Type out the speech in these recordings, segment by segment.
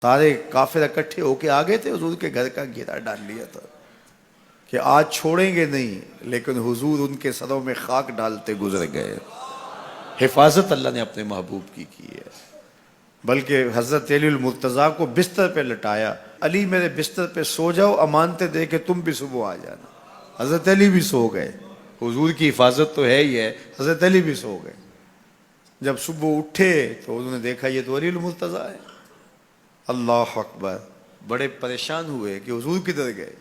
سارے کافر اکٹھے ہو کے آ گئے تھے، حضور کے گھر کا گھیرا ڈال لیا تھا کہ آج چھوڑیں گے نہیں، لیکن حضور ان کے سروں میں خاک ڈالتے گزر گئے۔ حفاظت اللہ نے اپنے محبوب کی ہے۔ بلکہ حضرت علی المرتضیٰ کو بستر پہ لٹایا، علی میرے بستر پہ سو جاؤ، امانتیں دے کے تم بھی صبح آ جانا۔ حضرت علی بھی سو گئے، حضور کی حفاظت تو ہے ہی ہے، حضرت علی بھی سو گئے۔ جب صبح اٹھے تو انہوں نے دیکھا یہ تو علی المرتضیٰ ہے۔ اللہ اکبر، بڑے پریشان ہوئے کہ حضور کدھر گئے۔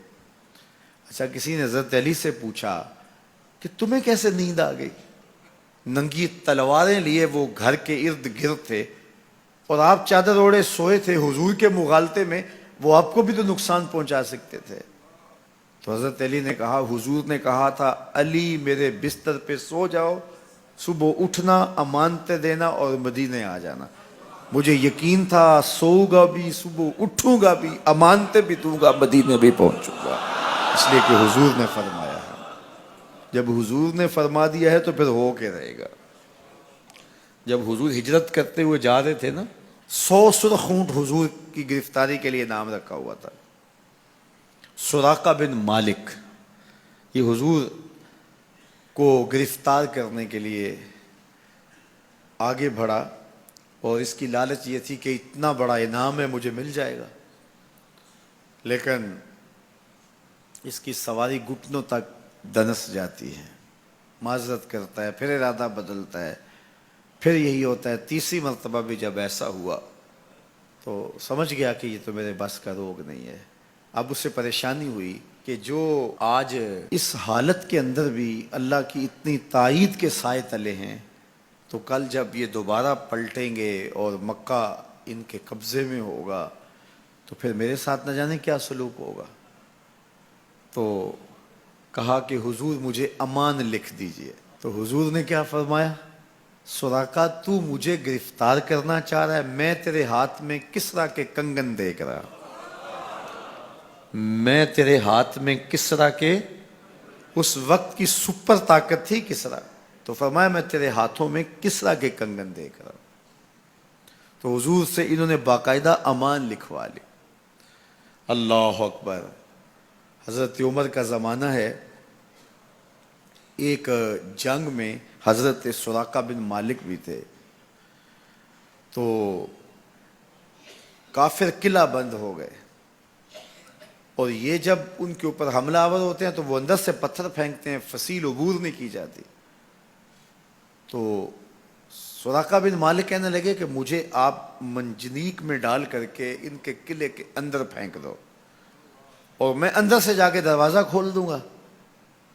اچھا، کسی نے حضرت علی سے پوچھا کہ تمہیں کیسے نیند آ گئی؟ ننگی تلواریں لیے وہ گھر کے ارد گرد تھے اور آپ چادر اوڑے سوئے تھے حضور کے مغالطے میں، وہ آپ کو بھی تو نقصان پہنچا سکتے تھے۔ تو حضرت علی نے کہا، حضور نے کہا تھا علی میرے بستر پہ سو جاؤ، صبح اٹھنا، امانتیں دینا اور مدینے آ جانا۔ مجھے یقین تھا سوؤں گا بھی، صبح اٹھوں گا بھی، امانتیں بھی دوں گا، مدینے بھی پہنچوں گا، اس لیے کہ حضور نے فرمایا ہے۔ جب حضور نے فرما دیا ہے تو پھر ہو کے رہے گا۔ جب حضور ہجرت کرتے ہوئے جا رہے تھے نا، 100 سرخ اونٹ حضور کی گرفتاری کے لیے نام رکھا ہوا تھا۔ سراقہ بن مالک یہ حضور کو گرفتار کرنے کے لیے آگے بڑھا اور اس کی لالچ یہ تھی کہ اتنا بڑا انعام ہے، مجھے مل جائے گا، لیکن اس کی سواری گھٹنوں تک دنس جاتی ہے، معذرت کرتا ہے، پھر ارادہ بدلتا ہے، پھر یہی ہوتا ہے۔ تیسری مرتبہ بھی جب ایسا ہوا تو سمجھ گیا کہ یہ تو میرے بس کا روگ نہیں ہے۔ اب اسے پریشانی ہوئی کہ جو آج اس حالت کے اندر بھی اللہ کی اتنی تائید کے سائے تلے ہیں، تو کل جب یہ دوبارہ پلٹیں گے اور مکہ ان کے قبضے میں ہوگا تو پھر میرے ساتھ نہ جانے کیا سلوک ہوگا۔ تو کہا کہ حضور مجھے امان لکھ دیجئے۔ تو حضور نے کیا فرمایا، سراقہ تو مجھے گرفتار کرنا چاہ رہا ہے، میں تیرے ہاتھ میں کسریٰ کے کنگن دیکھ رہا، میں تیرے ہاتھ میں کسریٰ کے، اس وقت کی سپر طاقت تھی کسریٰ، تو فرمایا میں تیرے ہاتھوں میں کسریٰ کے کنگن دیکھ رہا ہوں۔ تو حضور سے انہوں نے باقاعدہ امان لکھوا لی۔ اللہ اکبر۔ حضرت عمر کا زمانہ ہے، ایک جنگ میں حضرت سراقہ بن مالک بھی تھے، تو کافر قلعہ بند ہو گئے، اور یہ جب ان کے اوپر حملہ آور ہوتے ہیں تو وہ اندر سے پتھر پھینکتے ہیں، فصیل عبور نہیں کی جاتی۔ تو سراقہ بن مالک کہنے لگے کہ مجھے آپ منجنیق میں ڈال کر کے ان کے قلعے کے اندر پھینک دو اور میں اندر سے جا کے دروازہ کھول دوں گا،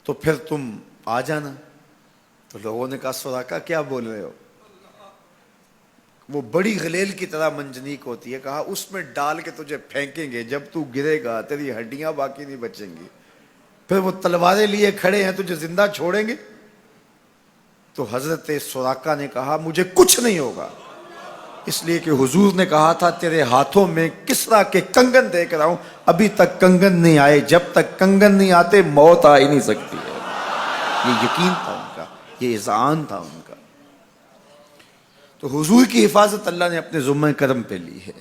تو پھر تم آ جانا۔ تو لوگوں نے کہا سراقہ کیا بول رہے ہو؟ وہ بڑی غلیل کی طرح منجنیق ہوتی ہے، کہا اس میں ڈال کے تجھے پھینکیں گے، جب تو گرے گا تیری ہڈیاں باقی نہیں بچیں گی، پھر وہ تلواریں لیے کھڑے ہیں تجھے زندہ چھوڑیں گے۔ تو حضرت سراقہ نے کہا مجھے کچھ نہیں ہوگا، اس لیے کہ حضور نے کہا تھا تیرے ہاتھوں میں کسریٰ کے کنگن دیکھ رہا ہوں، ابھی تک کنگن نہیں آئے، جب تک کنگن نہیں آتے موت آ ہی نہیں سکتی ہے۔ یہ یقین تھا ان کا، یہ اذعان تھا ان کا۔ تو حضور کی حفاظت اللہ نے اپنے ذمہ کرم پہ لی ہے۔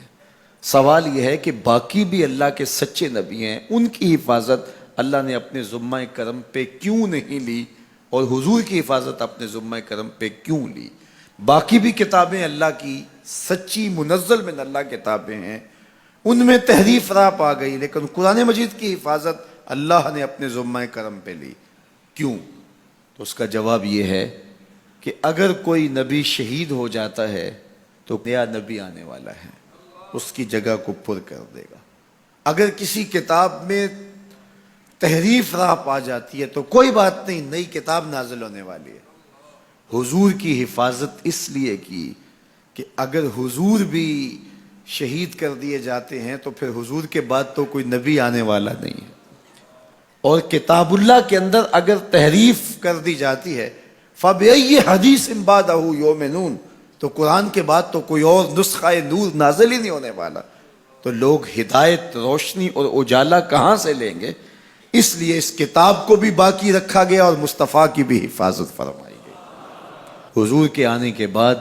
سوال یہ ہے کہ باقی بھی اللہ کے سچے نبی ہیں، ان کی حفاظت اللہ نے اپنے ذمہ کرم پہ کیوں نہیں لی، اور حضور کی حفاظت اپنے ذمہ کرم پہ کیوں لی؟ باقی بھی کتابیں اللہ کی سچی منزل من اللہ کتابیں ہیں، ان میں تحریف راپ آ گئی، لیکن قرآن مجید کی حفاظت اللہ نے اپنے ذمہ کرم پہ لی۔ کیوں؟ تو اس کا جواب یہ ہے کہ اگر کوئی نبی شہید ہو جاتا ہے تو نیا نبی آنے والا ہے، اس کی جگہ کو پر کر دے گا۔ اگر کسی کتاب میں تحریف راپ آ جاتی ہے تو کوئی بات نہیں، نئی کتاب نازل ہونے والی ہے۔ حضور کی حفاظت اس لیے کی کہ اگر حضور بھی شہید کر دیے جاتے ہیں تو پھر حضور کے بعد تو کوئی نبی آنے والا نہیں ہے، اور کتاب اللہ کے اندر اگر تحریف کر دی جاتی ہے فَبِأَيِّ حَدِيثٍ بَعْدَهُ يُؤْمِنُونَ، تو قرآن کے بعد تو کوئی اور نسخہ نور نازل ہی نہیں ہونے والا، تو لوگ ہدایت، روشنی اور اجالا کہاں سے لیں گے؟ اس لیے اس کتاب کو بھی باقی رکھا گیا اور مصطفیٰ کی بھی حفاظت فرمائی گئی۔ حضور کے آنے کے بعد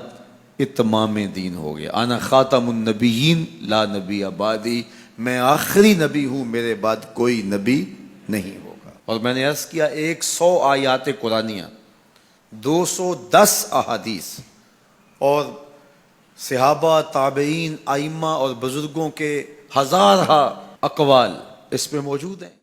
اتمام دین ہو گیا. انا خاتم النبیین لا نبی بعدی، میں آخری نبی ہوں، میرے بعد کوئی نبی نہیں ہوگا. اور میں نے عرض کیا 100 آیات قرآنیہ، 210 احادیث اور صحابہ، تابعین، ائمہ اور بزرگوں کے ہزارہ اقوال اس میں موجود ہیں.